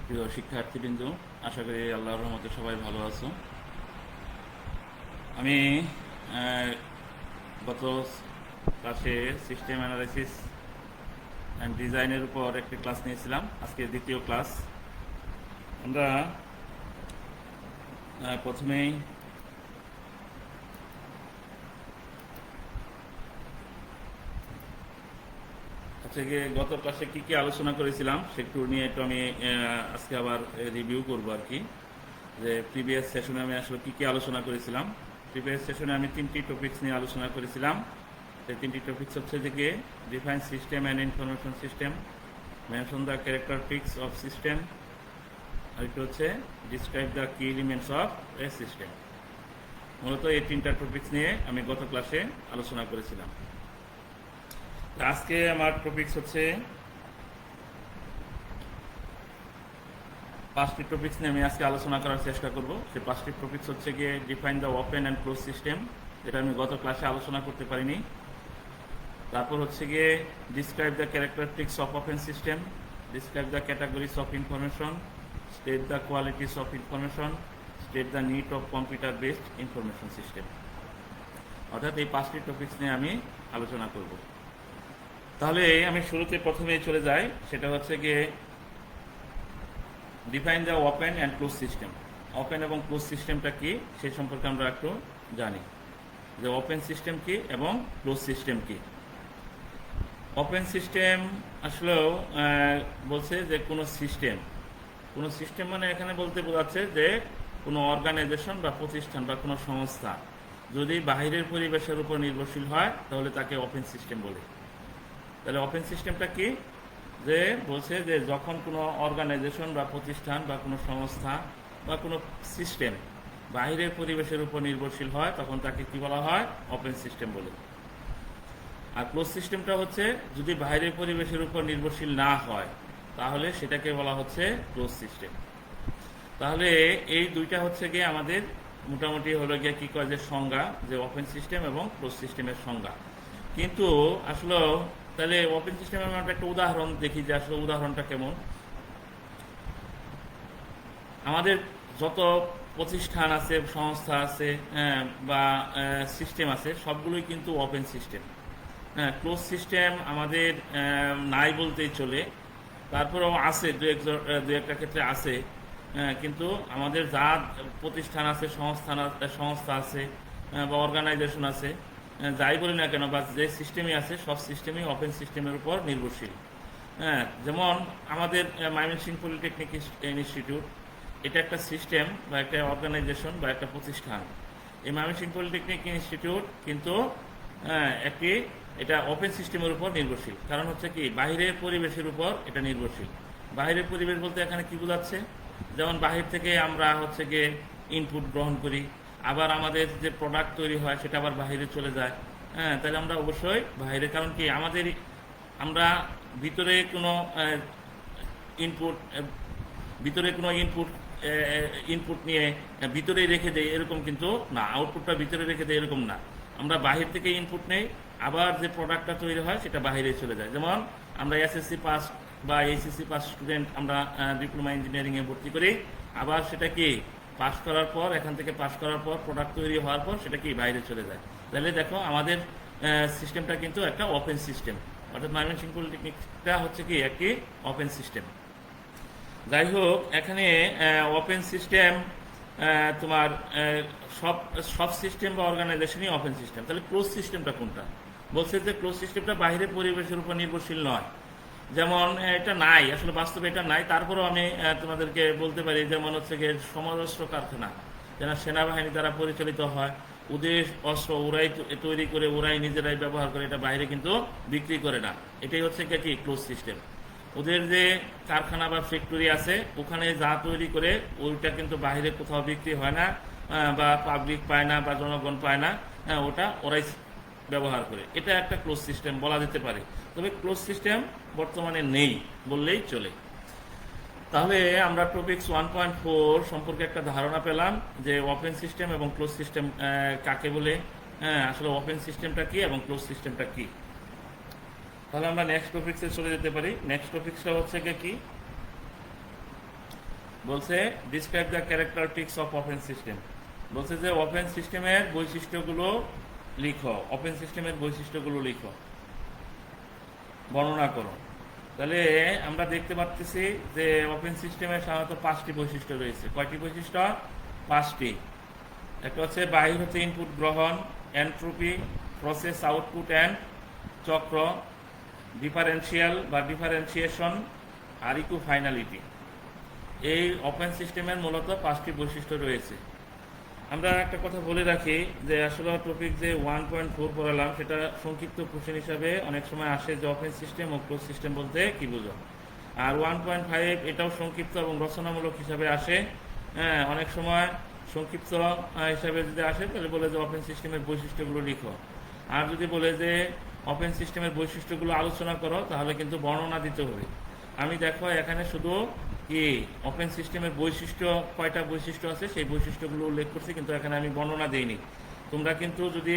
প্রিয় শিক্ষার্থীবৃন্দ, আশা করি আল্লাহর রহমতে সবাই ভালো আছো। আমি গত ক্লাসে সিস্টেম অ্যানালাইসিস অ্যান্ড ডিজাইনের উপর একটি ক্লাস নিয়েছিলাম। আজকে দ্বিতীয় ক্লাস। আমরা প্রথমেই গত ক্লাসে কি কি আলোচনা করেছিলাম সেটু নিয়ে একটু আমি আজকে আবার রিভিউ করবো আর কি, যে প্রিভিয়াস সেশনে আমি আসলে কি কি আলোচনা করেছিলাম। প্রিভিয়াস সেশনে আমি 3টি টপিকস নিয়ে আলোচনা করেছিলাম। সেই 3টি টপিকস হচ্ছে যে define system and information system, mention the characteristics of system, আর একটু হচ্ছে describe the key elements of a system. মূলত এই 3টা টপিকস নিয়ে আমি গত ক্লাসে আলোচনা করেছিলাম। আজকে আমার টপিকস হচ্ছে 5টি টপিকস নিয়ে আমি আজকে আলোচনা করার চেষ্টা করব। সেই 5টি টপিকস হচ্ছে গিয়ে define the open and close system, যেটা আমি গত ক্লাসে আলোচনা করতে পারিনি। তারপর হচ্ছে গিয়ে describe the characteristics of open system, describe the categories of information, state the qualities of information, state the need of computer based information system. অর্থাৎ এই 5টি টপিকস নিয়ে আমি আলোচনা করব। তাহলে আমি শুরুতে প্রথমেই চলে যাই, সেটা হচ্ছে গিয়ে define the open and close system. Open এবং ক্লোজ সিস্টেমটা কি সেই সম্পর্কে আমরা একটু জানি, যে ওপেন সিস্টেম কি এবং ক্লোজ সিস্টেম কি। ওপেন সিস্টেম আসলেও বলছে যে কোনো সিস্টেম মানে এখানে বলতে বোঝাচ্ছে যে কোনো অর্গানাইজেশন বা প্রতিষ্ঠান বা কোনো সংস্থা যদি বাহিরের পরিবেশের উপর নির্ভরশীল হয় তাহলে তাকে ওপেন সিস্টেম বলে। তাহলে ওপেন সিস্টেমটা কি, যে বলছে যে যখন কোনো অর্গানাইজেশন বা প্রতিষ্ঠান বা কোনো সংস্থা বা কোনো সিস্টেম বাইরের পরিবেশের উপর নির্ভরশীল হয় তখন তাকে কি বলা হয়, ওপেন সিস্টেম বলে। আর ক্লোজ সিস্টেমটা হচ্ছে যদি বাইরের পরিবেশের উপর নির্ভরশীল না হয় তাহলে সেটাকে বলা হচ্ছে ক্লোজ সিস্টেম। তাহলে এই দুইটা হচ্ছে গিয়ে আমাদের মোটামুটি হলো গিয়ে কি কয় যে সংজ্ঞা, যে ওপেন সিস্টেম এবং ক্লোজ সিস্টেমের সংজ্ঞা। কিন্তু আসলে তাহলে ওপেন সিস্টেমের আমরা একটা উদাহরণ দেখি, যে আসলে উদাহরণটা কেমন। আমাদের যত প্রতিষ্ঠান আছে, সংস্থা আছে বা সিস্টেম আছে সবগুলোই কিন্তু ওপেন সিস্টেম। ক্লোজ সিস্টেম আমাদের নাই বলতেই চলে, তারপরেও আছে দু একটা ক্ষেত্রে আছে। কিন্তু আমাদের যা প্রতিষ্ঠান আছে, সংস্থা আছে বা অর্গানাইজেশন আছে, যাই বলি না কেন বা যে সিস্টেমই আছে সব সিস্টেমই ওপেন সিস্টেমের উপর নির্ভরশীল। যেমন আমাদের ময়মনসিংহ পলিটেকনিক ইনস্টিটিউট, এটা একটা সিস্টেম বা একটা অর্গানাইজেশন বা একটা প্রতিষ্ঠান। এই ময়মনসিংহ পলিটেকনিক ইনস্টিটিউট কিন্তু এটা ওপেন সিস্টেমের উপর নির্ভরশীল। কারণ হচ্ছে কি, বাহিরের পরিবেশের উপর এটা নির্ভরশীল। বাহিরের পরিবেশ বলতে এখানে কি বোঝাচ্ছে, যেমন বাহির থেকে আমরা হচ্ছে গিয়ে ইনপুট গ্রহণ করি, আবার আমাদের যে প্রোডাক্ট তৈরি হয় সেটা আবার বাহিরে চলে যায়। তাহলে আমরা অবশ্যই বাহিরে, কারণ কি আমরা ভিতরে কোনো ইনপুট ইনপুট নিয়ে ভিতরেই রেখে দেয় এরকম কিন্তু না, আউটপুটটা ভিতরে রেখে দেয় এরকম না। আমরা বাহির থেকে ইনপুট নেই, আবার যে প্রোডাক্টটা তৈরি হয় সেটা বাহিরে চলে যায়। যেমন আমরা এসএসসি পাস বা এইচএসসি পাস স্টুডেন্ট আমরা ডিপ্লোমা ইঞ্জিনিয়ারিংয়ে ভর্তি করি, আবার সেটা কি এখান থেকে পাস করার পর প্রোডাক্ট তৈরি হওয়ার পর সেটা কি বাইরে চলে যায়। তাহলে দেখো আমাদের সিস্টেমটা কিন্তু একটা ওপেন সিস্টেম, অর্থাৎ ময়মনসিংহ পলিটেকনিকটা হচ্ছে কি একটি ওপেন সিস্টেম। যাই হোক, এখানে ওপেন সিস্টেম তোমার সব সিস্টেম বা অর্গানাইজেশনই ওপেন সিস্টেম। তাহলে ক্লোজ সিস্টেমটা কোনটা? বলছে যে ক্লোজ সিস্টেমটা বাইরের পরিবেশের উপর নির্ভরশীল নয়। যেমন এটা নাই, আসলে বাস্তবে এটা নাই, তারপরেও আমি তোমাদেরকে বলতে পারি, যেমন হচ্ছে গিয়ে সমরাস্ত্র কারখানা, যেটা সেনাবাহিনী দ্বারা পরিচালিত হয়, ওদের অস্ত্র ওরাই তৈরি করে ওরাই নিজেরাই ব্যবহার করে, এটা বাইরে কিন্তু বিক্রি করে না। এটাই হচ্ছে কি ক্লোজ সিস্টেম। ওদের যে কারখানা বা ফ্যাক্টরি আছে ওখানে যা তৈরি করে ওইটা কিন্তু বাইরে কোথাও বিক্রি হয় না, বা পাবলিক পায় না বা জনগণ পায় না, ওটা ওরাই ব্যবহার করে। এটা একটা ক্লোজ সিস্টেম বলা যেতে পারে। তবে ক্লোজ সিস্টেম বর্তমানে নেই বললেই চলে। তাহলে আমরা টপিক্স 1.4 সম্পর্কে একটা ধারণা পেলাম যে ওপেন সিস্টেম এবং ক্লোজ সিস্টেম কাকে বলে, আসলে ওপেন সিস্টেমটা কি এবং ক্লোজ সিস্টেমটা কি। তাহলে আমরা নেক্সট টপিক্সে চলে যেতে পারি। নেক্সট টপিক্সটা হচ্ছে কি, বলছে describe the characteristics of open system, বলছে যে ওপেন সিস্টেমের বৈশিষ্ট্যগুলো লিখো, ওপেন সিস্টেমের বৈশিষ্ট্যগুলো লিখো, বর্ণনা করো। তাহলে আমরা দেখতে পাচ্ছি যে ওপেন সিস্টেমের সাধারণত 5টি বৈশিষ্ট্য রয়েছে। কয়টি বৈশিষ্ট্য? 5টি। একটা হচ্ছে বাহির হতে ইনপুট গ্রহণ, এন্ট্রপি, প্রসেস আউটপুট অ্যান্ড চক্র, ডিফারেন্সিয়াল বা ডিফারেন্সিয়েশন আর ইকো ফাইনালিটি। এই ওপেন সিস্টেমের মূলত 5টি বৈশিষ্ট্য রয়েছে। আমরা একটা কথা বলে রাখি যে আসলে টপিক যে 1.4 পড়ালাম সেটা সংক্ষিপ্ত কোশ্চেন হিসাবে অনেক সময় আসে যে ওপেন সিস্টেম ও ক্লোজ সিস্টেম বলতে কি বুঝো। আর 1.5 এটাও সংক্ষিপ্ত এবং রচনামূলক হিসাবে আসে। হ্যাঁ, অনেক সময় সংক্ষিপ্ত হিসাবে যদি আসে তাহলে বলে যে ওপেন সিস্টেমের বৈশিষ্ট্যগুলো লিখো। আর যদি বলে যে ওপেন সিস্টেমের বৈশিষ্ট্যগুলো আলোচনা করো তাহলে কিন্তু বর্ণনা দিতে হবে। আমি দেখো এখানে শুধু কি ওপেন সিস্টেমের বৈশিষ্ট্য, কয়টা বৈশিষ্ট্য আছে সেই বৈশিষ্ট্যগুলো উল্লেখ করছি, কিন্তু এখানে আমি বর্ণনা দিইনি। তোমরা কিন্তু যদি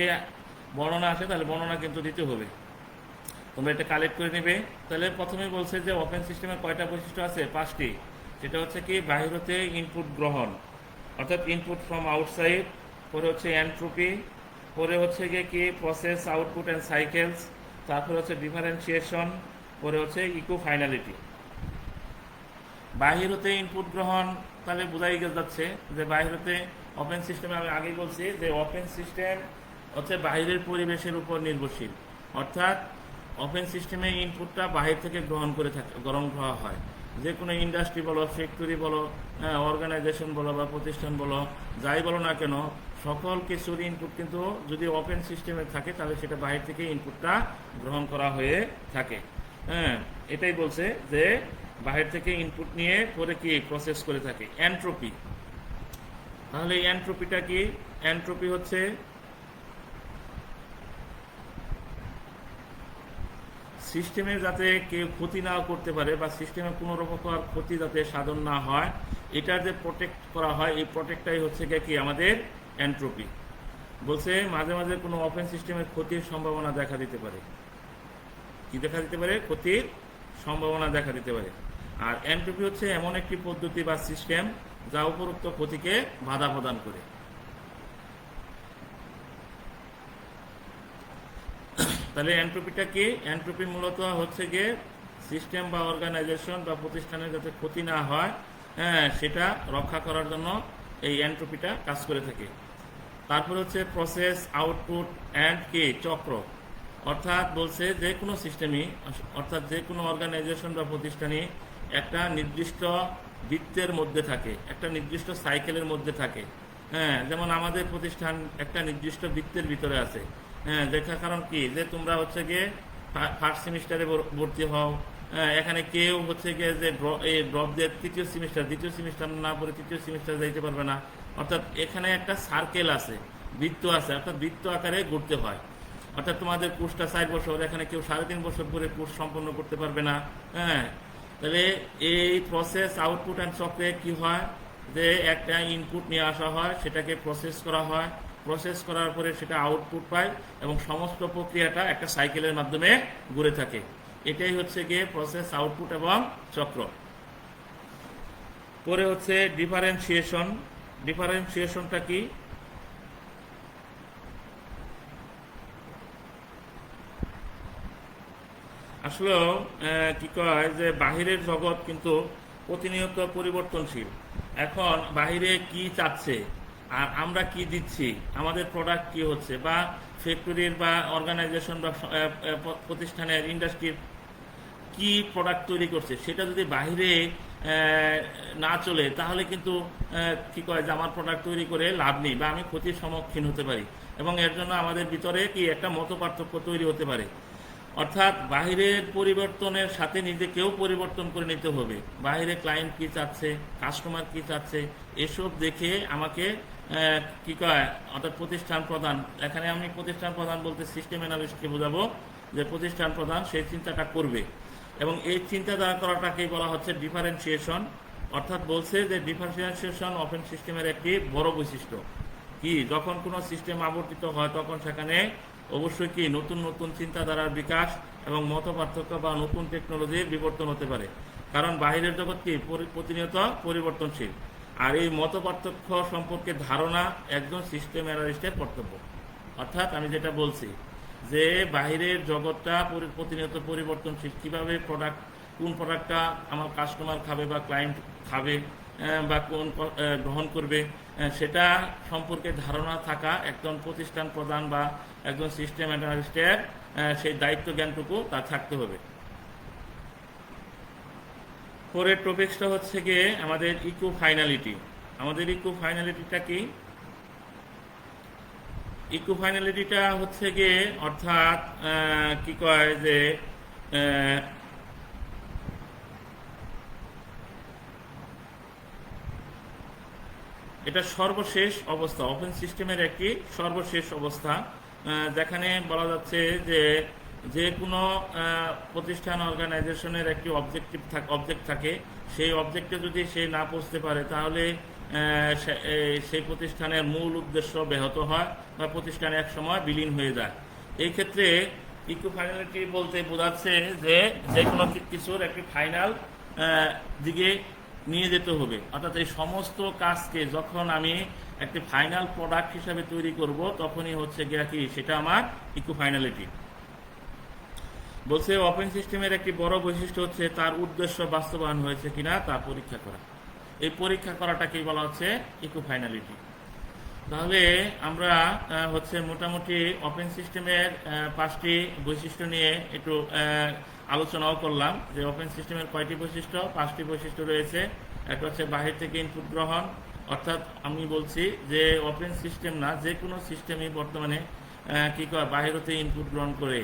বর্ণনা আসে তাহলে বর্ণনা কিন্তু দিতে হবে, তোমরা এটা কালেক্ট করে নেবে। তাহলে প্রথমে বলছে যে ওপেন সিস্টেমের কয়টা বৈশিষ্ট্য আছে? 5টি। সেটা হচ্ছে কি বাহির হতে ইনপুট গ্রহণ, অর্থাৎ ইনপুট ফ্রম আউটসাইড, পরে হচ্ছে এন্ট্রপি, পরে হচ্ছে গিয়ে কি প্রসেস আউটপুট অ্যান্ড সাইকেলস, তারপরে হচ্ছে ডিফারেন্সিয়েশন, পরে হচ্ছে ইকো ফাইনালিটি। বাহির হতে ইনপুট গ্রহণ তাহলে বোঝাই যাচ্ছে যে বাহির হতে ওপেন সিস্টেমে আমি আগেই বলছি যে ওপেন সিস্টেম হচ্ছে বাহিরের পরিবেশের উপর নির্ভরশীল, অর্থাৎ ওপেন সিস্টেমে ইনপুটটা বাহির থেকে গ্রহণ করা হয়। যে কোনো ইন্ডাস্ট্রি বলো, ফ্যাক্টরি বলো, অর্গানাইজেশন বলো বা প্রতিষ্ঠান বলো, যাই বলো না কেন, সকল কিছুর ইনপুট কিন্তু যদি ওপেন সিস্টেমে থাকে তাহলে সেটা বাহির থেকে ইনপুটটা গ্রহণ করা হয়ে থাকে। হ্যাঁ, এটাই বলছে যে বাহির থেকে ইনপুট নিয়ে পরে কি প্রসেস করে থাকে। এন্ট্রপি, তাহলে এন্ট্রপিটা কি? এন্ট্রপি হচ্ছে সিস্টেমে যাতে কেউ ক্ষতি না করতে পারে বা সিস্টেমে কোনো রকম ক্ষতি যাতে সাধন না হয়, এটা যে প্রোটেক্ট করা হয়, এই প্রোটেক্টটাই হচ্ছে কি আমাদের এন্ট্রপি। বলছে মাঝে মাঝে কোনো ওপেন সিস্টেমের ক্ষতির সম্ভাবনা দেখা দিতে পারে। কি দেখা দিতে পারে? ক্ষতির সম্ভাবনা দেখা দিতে পারে। আর এন্ট্রপি হচ্ছে এমন একটি পদ্ধতি বা সিস্টেম যা উপরোক্ত ক্ষতিকে বাধা প্রদান করে। তাহলে এন্ট্রপিটা কি? এন্ট্রপি মূলত হচ্ছে গিয়ে সিস্টেম বা অর্গানাইজেশন বা প্রতিষ্ঠানের যাতে ক্ষতি না হয়, হ্যাঁ, সেটা রক্ষা করার জন্য এই এন্ট্রপিটা কাজ করে থাকে। তারপর হচ্ছে প্রসেস আউটপুট অ্যান্ড কি চক্র, অর্থাৎ বলছে যে কোনো সিস্টেমই, অর্থাৎ যে কোনো অর্গানাইজেশন বা প্রতিষ্ঠানই একটা নির্দিষ্ট বৃত্তের মধ্যে থাকে, একটা নির্দিষ্ট সাইকেলের মধ্যে থাকে। হ্যাঁ, যেমন আমাদের প্রতিষ্ঠান একটা নির্দিষ্ট বৃত্তের ভিতরে আছে। হ্যাঁ, দেখার কারণ কি যে তোমরা হচ্ছে গিয়ে ফার্স্ট সেমিস্টারে ভর্তি হও, এখানে কেউ হচ্ছে গিয়ে যে ড্রপ দিয়ে তৃতীয় সেমিস্টার না পড়ে তৃতীয় সেমিস্টার যাইতে পারবে না। অর্থাৎ এখানে একটা সার্কেল আছে, বৃত্ত আছে, অর্থাৎ বৃত্ত আকারে ঘুরতে হয়। অর্থাৎ তোমাদের কোর্সটা 4 বছর, এখানে কেউ 3.5 বছর পরে কোর্স সম্পন্ন করতে পারবে না। হ্যাঁ, তাহলে এই প্রসেস আউটপুট অ্যান্ড চক্রে কি হয় যে একটা ইনপুট নিয়ে আসা হয়, সেটাকে প্রসেস করা হয়, প্রসেস করার পরে সেটা আউটপুট পায় এবং সমস্ত প্রক্রিয়াটা একটা সাইকেলের মাধ্যমে ঘুরে থাকে। এটাই হচ্ছে গিয়ে প্রসেস আউটপুট এবং চক্র। পরে হচ্ছে ডিফারেন্সিয়েশন। ডিফারেন্সিয়েশনটা কি? আসলেও কি কয় যে বাহিরের জগৎ কিন্তু প্রতিনিয়ত পরিবর্তনশীল। এখন বাহিরে কি চাচ্ছে আর আমরা কি দিচ্ছি, আমাদের প্রোডাক্ট কি হচ্ছে, বা ফ্যাক্টরির বা অর্গানাইজেশন বা প্রতিষ্ঠানের ইন্ডাস্ট্রির কি প্রোডাক্ট তৈরি করছে, সেটা যদি বাহিরে না চলে তাহলে কিন্তু কি কয় যে আমার প্রোডাক্ট তৈরি করে লাভ নেই বা আমি ক্ষতির সম্মুখীন হতে পারি, এবং এর জন্য আমাদের ভিতরে কি একটা মত পার্থক্য তৈরি হতে পারে। অর্থাৎ বাহিরের পরিবর্তনের সাথে নিজেকেও পরিবর্তন করে নিতে হবে। বাহিরে ক্লায়েন্ট কি চাচ্ছে, কাস্টমার কি চাচ্ছে, এসব দেখে আমাকে কি কয় অর্থাৎ প্রতিষ্ঠান প্রধান, এখানে আমি প্রতিষ্ঠান প্রধান বলতে সিস্টেম অ্যানালিস্টকে বোঝাবো যে প্রতিষ্ঠান প্রধান সেই চিন্তাটা করবে, এবং এই চিন্তাধারা করাটাকেই বলা হচ্ছে ডিফারেন্সিয়েশন। অর্থাৎ বলছে যে ডিফারেন্সিয়েশন ওপেন সিস্টেমের একটি বড় বৈশিষ্ট্য। কি যখন কোনো সিস্টেম আবর্তিত হয় তখন সেখানে অবশ্যই কি নতুন নতুন চিন্তাধারার বিকাশ এবং মত পার্থক্য বা নতুন টেকনোলজির বিবর্তন হতে পারে। কারণ বাহিরের জগৎ কি প্রতিনিয়ত পরিবর্তনশীল। আর এই মত পার্থক্য সম্পর্কে ধারণা একজন সিস্টেম অ্যানালিস্টের কর্তব্য। অর্থাৎ আমি যেটা বলছি যে বাহিরের জগৎটা প্রতিনিয়ত পরিবর্তনশীল, কীভাবে কোন প্রোডাক্টটা আমার কাস্টমার খাবে বা ক্লায়েন্ট খাবে বা কোন গ্রহণ করবে, সেটা সম্পর্কে ধারণা থাকা একজন প্রতিষ্ঠান প্রধান বা একজন সিস্টেম অ্যানালিস্টের সেই দায়িত্ব জ্ঞানটুকু তার থাকতে হবে। পরের টপিক্সটা হচ্ছে গিয়ে আমাদের ইকো ফাইনালিটি। আমাদের ইকো ফাইনালিটিটা কি? ইকো ফাইনালিটিটা হচ্ছে গিয়ে অর্থাৎ কি কয় যে এটা সর্বশেষ অবস্থা, ওপেন সিস্টেমের একটি সর্বশেষ অবস্থা, যেখানে বলা যাচ্ছে যে কোনো প্রতিষ্ঠান অর্গানাইজেশনের একটি অবজেক্ট থাকে, সেই অবজেক্টে যদি সে না পৌঁছতে পারে তাহলে সেই প্রতিষ্ঠানের মূল উদ্দেশ্য ব্যাহত হয় বা প্রতিষ্ঠান এক সময় বিলীন হয়ে যায়। এই ক্ষেত্রে ইকো ফাইনালিটি বলতে বোঝাচ্ছে যে কোনো কিছুর একটি ফাইনাল দিকে নিয়ে যেতে হবে। অর্থাৎ এই সমস্ত কাজকে যখন আমি একটি ফাইনাল প্রোডাক্ট হিসাবে তৈরি করব তখনই হচ্ছে গিয়া কি সেটা আমার ইকো ফাইনালিটি। বলছে ওপেন সিস্টেমের একটি বড় বৈশিষ্ট্য হচ্ছে তার উদ্দেশ্য বাস্তবায়ন হয়েছে কিনা তা পরীক্ষা করা। এই পরীক্ষা করাটাকেই বলা হচ্ছে ইকো ফাইনালিটি। তাহলে আমরা হচ্ছে মোটামুটি ওপেন সিস্টেমের 5টি বৈশিষ্ট্য নিয়ে একটু আলোচনাও করলাম যে ওপেন সিস্টেমের কয়টি বৈশিষ্ট্য? 5টি বৈশিষ্ট্য রয়েছে। একটা হচ্ছে বাহির থেকে ইনপুট গ্রহণ, অর্থাৎ আমি বলছি যে ওপেন সিস্টেম না, যে কোনো সিস্টেমই বর্তমানে কি করে বাহির হতে ইনপুট গ্রহণ করে,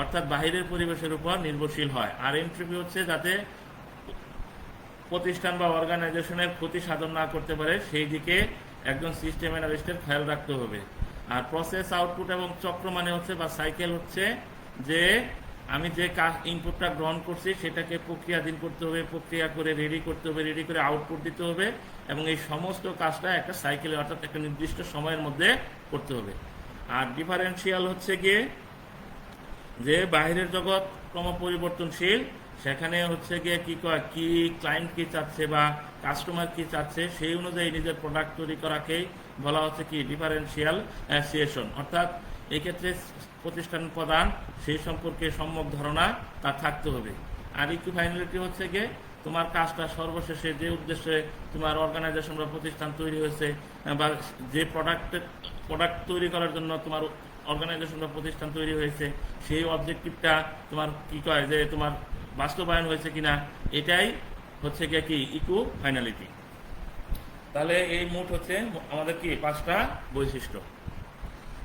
অর্থাৎ বাহিরের পরিবেশের উপর নির্ভরশীল হয়। আর এন্ট্রপি হচ্ছে যাতে প্রতিষ্ঠান বা অর্গানাইজেশনের ক্ষতি সাধন না করতে পারে সেই দিকে একজন সিস্টেম অ্যানালিস্টের খেয়াল রাখতে হবে। আর প্রসেস আউটপুট এবং চক্র মানে হচ্ছে বা সাইকেল হচ্ছে যে আমি যে ইনপুটটা গ্রহণ করছি সেটাকে প্রক্রিয়াধীন করতে হবে, প্রক্রিয়া করে রেডি করতে হবে, রেডি করে আউটপুট দিতে হবে, এবং এই সমস্ত কাজটা একটা সাইকেলে অর্থাৎ একটা নির্দিষ্ট সময়ের মধ্যে করতে হবে। আর ডিফারেন্সিয়াল হচ্ছে গিয়ে যে বাহিরের জগৎ ক্রম পরিবর্তনশীল, সেখানে হচ্ছে গিয়ে কি ক্লায়েন্ট কি চাচ্ছে বা কাস্টমার কি চাচ্ছে সেই অনুযায়ী নিজের প্রোডাক্ট তৈরি করাকেই বলা হচ্ছে কি ডিফারেন্সিয়াল অ্যাসিয়েশন। অর্থাৎ এই ক্ষেত্রে প্রতিষ্ঠান প্রধান সেই সম্পর্কে সম্যক ধারণা তার থাকতে হবে। আর ইকো ফাইনালিটি হচ্ছে গিয়ে তোমার কাজটা সর্বশেষে যে উদ্দেশ্যে তোমার অর্গানাইজেশন বা প্রতিষ্ঠান তৈরি হয়েছে বা যে প্রোডাক্ট তৈরি করার জন্য তোমার অর্গানাইজেশন বা প্রতিষ্ঠান তৈরি হয়েছে সেই অবজেক্টিভটা তোমার কি কয় যে তোমার বাস্তবায়ন হয়েছে কিনা, এটাই হচ্ছে গিয়ে কি ইকো ফাইনালিটি। তাহলে এই মোট হচ্ছে আমাদের কি 5টা বৈশিষ্ট্য।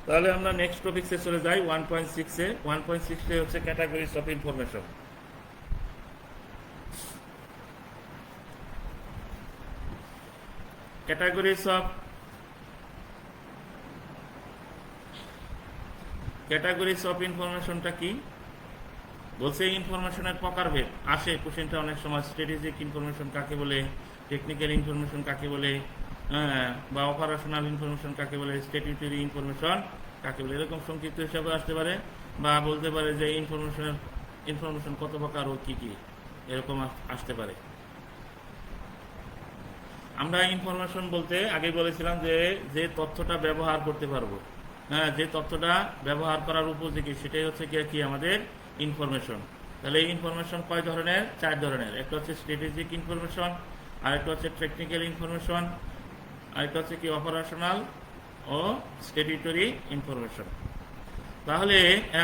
তাহলে আমরা নেক্সট টপিক্সে চলে যাই 1.6-এ। 1.6-এ হচ্ছে categories of information. Categories of ইনফরমেশনটা কি? বলছে ইনফরমেশনের প্রকারভেদ আসে কোশ্চেনটা অনেক সময়। স্ট্র্যাটেজিক ইনফরমেশন কাকে বলে, টেকনিক্যাল ইনফরমেশন কাকে বলে, বা অপারেশনাল ইনফরমেশন কাকে বলে, স্ট্যাটিউটরি ইনফরমেশন কাকে বলে, এরকম সংক্ষিপ্ত হিসাবে আসতে পারে। বা বলতে পারে যে ইনফরমেশন কত প্রকার ও কি কি, এরকম আসতে পারে। আমরা ইনফরমেশন বলতে আগে বলেছিলাম যে তথ্যটা ব্যবহার করতে পারবো, যে তথ্যটা ব্যবহার করার উপযোগী সেটাই হচ্ছে কি আমাদের ইনফরমেশন। তাহলে এই ইনফরমেশন কয় ধরনের? 4 ধরনের। একটা হচ্ছে স্ট্র্যাটেজিক ইনফরমেশন, আরেকটা হচ্ছে টেকনিক্যাল ইনফরমেশন, আরেকটা হচ্ছে কি অপারেশনাল ও স্ট্যাটিউটরি ইনফরমেশন। তাহলে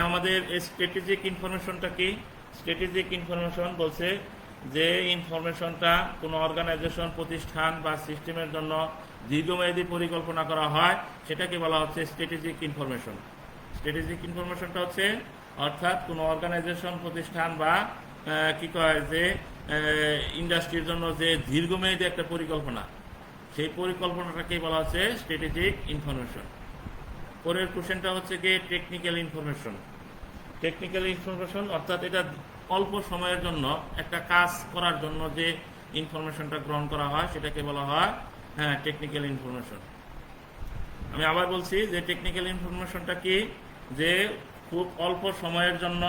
আমাদের স্ট্র্যাটেজিক ইনফরমেশনটা কি? স্ট্র্যাটেজিক ইনফরমেশন বলছে যে ইনফরমেশনটা কোনো অর্গানাইজেশন, প্রতিষ্ঠান বা সিস্টেমের জন্য দীর্ঘমেয়াদী পরিকল্পনা করা হয় সেটাকে বলা হচ্ছে স্ট্র্যাটেজিক ইনফরমেশন। স্ট্র্যাটেজিক ইনফরমেশনটা হচ্ছে অর্থাৎ কোনো অর্গানাইজেশন, প্রতিষ্ঠান বা কি কয় যে ইন্ডাস্ট্রির জন্য যে দীর্ঘমেয়াদী একটা পরিকল্পনা, সেই পরিকল্পনাটাকেই বলা হচ্ছে স্ট্র্যাটেজিক ইনফরমেশন। পরের কোশ্চেনটা হচ্ছে কি টেকনিক্যাল ইনফরমেশন। টেকনিক্যাল ইনফরমেশন অর্থাৎ এটা অল্প সময়ের জন্য একটা কাজ করার জন্য যে ইনফরমেশনটা গ্রহণ করা হয় সেটাকে বলা হয় টেকনিক্যাল ইনফরমেশন। আমি আবার বলছি যে টেকনিক্যাল ইনফরমেশনটা কি, যে খুব অল্প সময়ের জন্য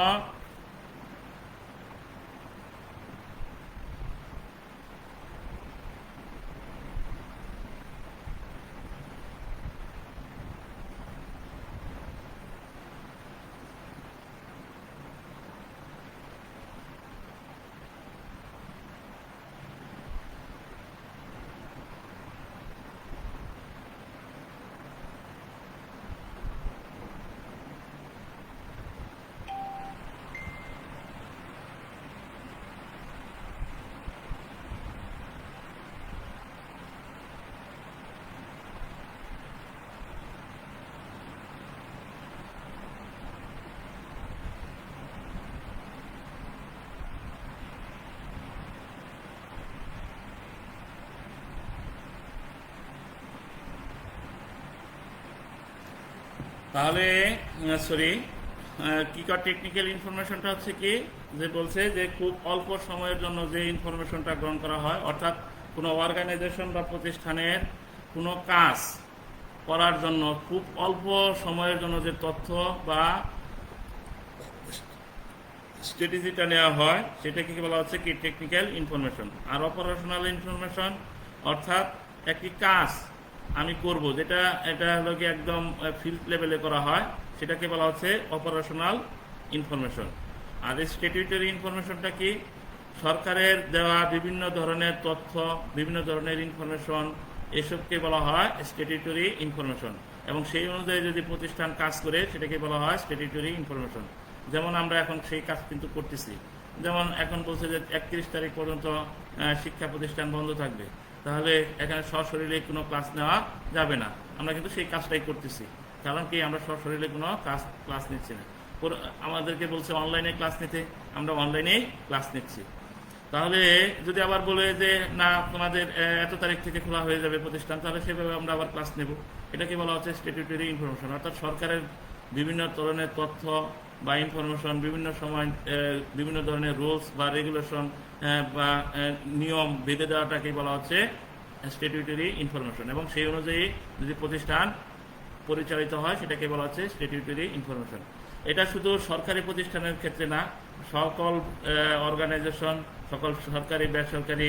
তাহলে সরি কি কর টেকনিক্যাল ইনফরমেশনটা হচ্ছে কি, যে বলছে যে খুব অল্প সময়ের জন্য যে ইনফরমেশনটা গ্রহণ করা হয়, অর্থাৎ কোনো অর্গানাইজেশন বা প্রতিষ্ঠানের কোনো কাজ করার জন্য খুব অল্প সময়ের জন্য যে তথ্য বা স্ট্র্যাটেজিটা নেওয়া হয় সেটাকে কি বলা হচ্ছে কি টেকনিক্যাল ইনফরমেশন। আর অপারেশনাল ইনফরমেশন অর্থাৎ একটি কাজ আমি করব, যেটা এটা হলো কি একদম ফিল্ড লেভেলে করা হয়, সেটাকে বলা হচ্ছে অপারেশনাল ইনফরমেশন। আর স্ট্যাটিউটরি ইনফরমেশনটা কি, সরকারের দেওয়া বিভিন্ন ধরনের তথ্য, বিভিন্ন ধরনের ইনফরমেশন, এসবকে বলা হয় স্ট্যাটিউটরি ইনফরমেশন। এবং সেই অনুযায়ী যদি প্রতিষ্ঠান কাজ করে সেটাকে বলা হয় স্ট্যাটিউটরি ইনফরমেশন। যেমন আমরা এখন সেই কাজ কিন্তু করতেছি, যেমন এখন বলছে যে 31 তারিখ পর্যন্ত শিক্ষা প্রতিষ্ঠান বন্ধ থাকবে, তাহলে এখানে সশরীরে কোনো ক্লাস নেওয়া যাবে না। আমরা কিন্তু সেই কাজটাই করতেছি, কারণ কি আমরা সশরীরে কোনো ক্লাস নিচ্ছি না। আমাদেরকে বলছে অনলাইনে ক্লাস নিতে, আমরা অনলাইনেই ক্লাস নিচ্ছি। তাহলে যদি আবার বলে যে না তোমাদের এত তারিখ থেকে খোলা হয়ে যাবে প্রতিষ্ঠান, তাহলে সেভাবে আমরা আবার ক্লাস নেব। এটাকে বলা হচ্ছে স্ট্যাটিউটরি ইনফরমেশন, অর্থাৎ সরকারের বিভিন্ন ধরনের তথ্য বা ইনফরমেশন, বিভিন্ন সময় বিভিন্ন ধরনের রুলস বা রেগুলেশন বা নিয়ম বেঁধে দেওয়াটাকে বলা হচ্ছে স্ট্যাটিউটরি ইনফরমেশন। এবং সেই অনুযায়ী যদি প্রতিষ্ঠান পরিচালিত হয় সেটাকে বলা হচ্ছে স্ট্যাটিউটরি ইনফরমেশন। এটা শুধু সরকারি প্রতিষ্ঠানের ক্ষেত্রে না, সকল অর্গানাইজেশন, সকল সরকারি বেসরকারি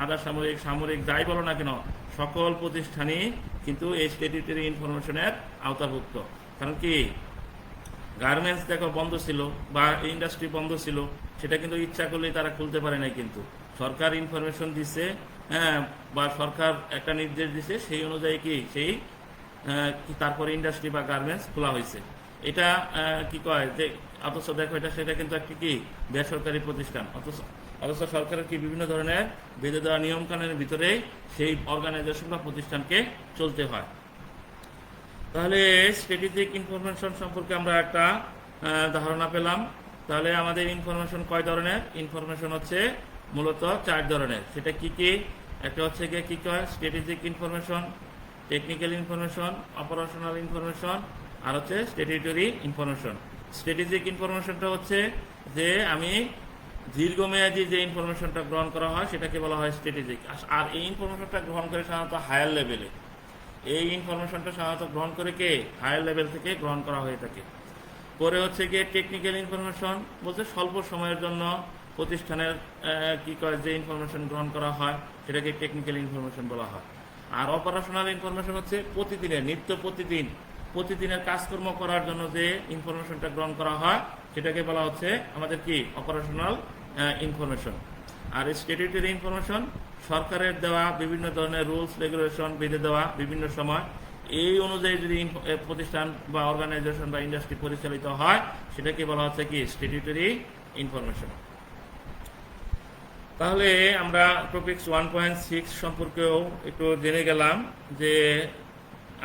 আধা সামরিক সামরিক যাই বলো না কেন, সকল প্রতিষ্ঠানই কিন্তু এই স্ট্যাটিউটরি ইনফরমেশনের আওতাভুক্ত। কারণ কি গার্মেন্টস দেখো বন্ধ ছিল বা ইন্ডাস্ট্রি বন্ধ ছিল, সেটা কিন্তু ইচ্ছা করলেই তারা খুলতে পারে নাই, কিন্তু সরকার ইনফরমেশন দিচ্ছে বা সরকার একটা নির্দেশ দিছে, সেই অনুযায়ী কি সেই তারপরে ইন্ডাস্ট্রি বা গার্মেন্টস খোলা হয়েছে। এটা কি কয় যে অথচ দেখো সেটা কিন্তু একটি কি বেসরকারি প্রতিষ্ঠান, অথচ সরকারের কি বিভিন্ন ধরনের বেঁধে দেওয়া নিয়মকানুনের ভিতরে সেই অর্গানাইজেশন বা প্রতিষ্ঠানকে চলতে হয়। তাহলে স্ট্র্যাটেজিক ইনফরমেশন সম্পর্কে আমরা একটা ধারণা পেলাম। তাহলে আমাদের ইনফরমেশন কয় ধরনের? ইনফরমেশন হচ্ছে মূলত 4 ধরনের। সেটা কি কি? একটা হচ্ছে গিয়ে কি কয় strategic information, technical information, operational information, আর হচ্ছে স্ট্যাটিউটরি ইনফরমেশন। স্ট্র্যাটেজিক ইনফরমেশনটা হচ্ছে যে আমি দীর্ঘমেয়াদী যে ইনফরমেশনটা গ্রহণ করা হয় সেটাকে বলা হয় স্ট্র্যাটেজিক। আর এই ইনফরমেশনটা গ্রহণ করে সাধারণত হায়ার লেভেলে, এই ইনফরমেশনটা সাধারণত গ্রহণ করে কে হায়ার লেভেল থেকে গ্রহণ করা হয়ে থাকে। পরে হচ্ছে গিয়ে টেকনিক্যাল ইনফরমেশন, বলতে স্বল্প সময়ের জন্য প্রতিষ্ঠানের কি করে যে ইনফরমেশন গ্রহণ করা হয় সেটাকে টেকনিক্যাল ইনফরমেশন বলা হয়। আর অপারেশনাল ইনফরমেশন হচ্ছে প্রতিদিনের প্রতিদিনের কাজকর্ম করার জন্য যে ইনফরমেশনটা গ্রহণ করা হয় সেটাকে বলা হচ্ছে আমাদের কি অপারেশনাল ইনফরমেশন। আর স্ট্যাটিউটরি ইনফরমেশন সরকারের দেওয়া বিভিন্ন ধরনের রুলস রেগুলেশন বেঁধে দেওয়া বিভিন্ন সময়, এই অনুযায়ী যদি প্রতিষ্ঠান বা অর্গানাইজেশন বা ইন্ডাস্ট্রি পরিচালিত হয় সেটাকে বলা হচ্ছে কি স্ট্যাটিউটরি ইনফরমেশন। তাহলে আমরা টপিকস 1.6 সম্পর্কেও একটু জেনে গেলাম যে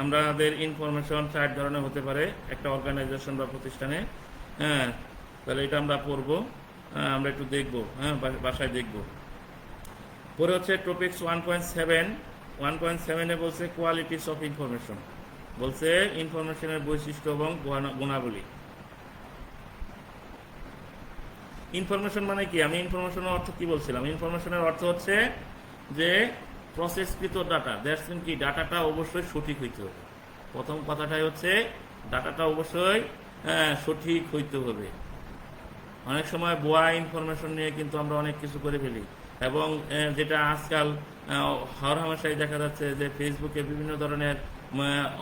আমাদের ইনফরমেশন 4 ধরনের হতে পারে একটা অর্গানাইজেশন বা প্রতিষ্ঠানে। তাহলে এটা আমরা পড়বো, আমরা একটু দেখবো, বাসায় দেখবো। পরে হচ্ছে টপিকস 1.7 বলছে কোয়ালিটিস অফ ইনফরমেশন, বলছে ইনফরমেশনের বৈশিষ্ট্য এবং গুণাবলী। ইনফরমেশন মানে কি? আমি ইনফরমেশনের অর্থ কি বলছিলাম? ইনফরমেশনের অর্থ হচ্ছে যে প্রসেসকৃত ডাটা, দ্যাটস মিন কি ডাটাটা অবশ্যই সঠিক হইতে হবে। প্রথম কথাটাই হচ্ছে ডাটাটা অবশ্যই সঠিক হইতে হবে। অনেক সময় ভুয়া ইনফরমেশন নিয়ে কিন্তু আমরা অনেক কিছু করে ফেলি, এবং যেটা আজকাল হরহামেশাই দেখা যাচ্ছে যে ফেসবুকে বিভিন্ন ধরনের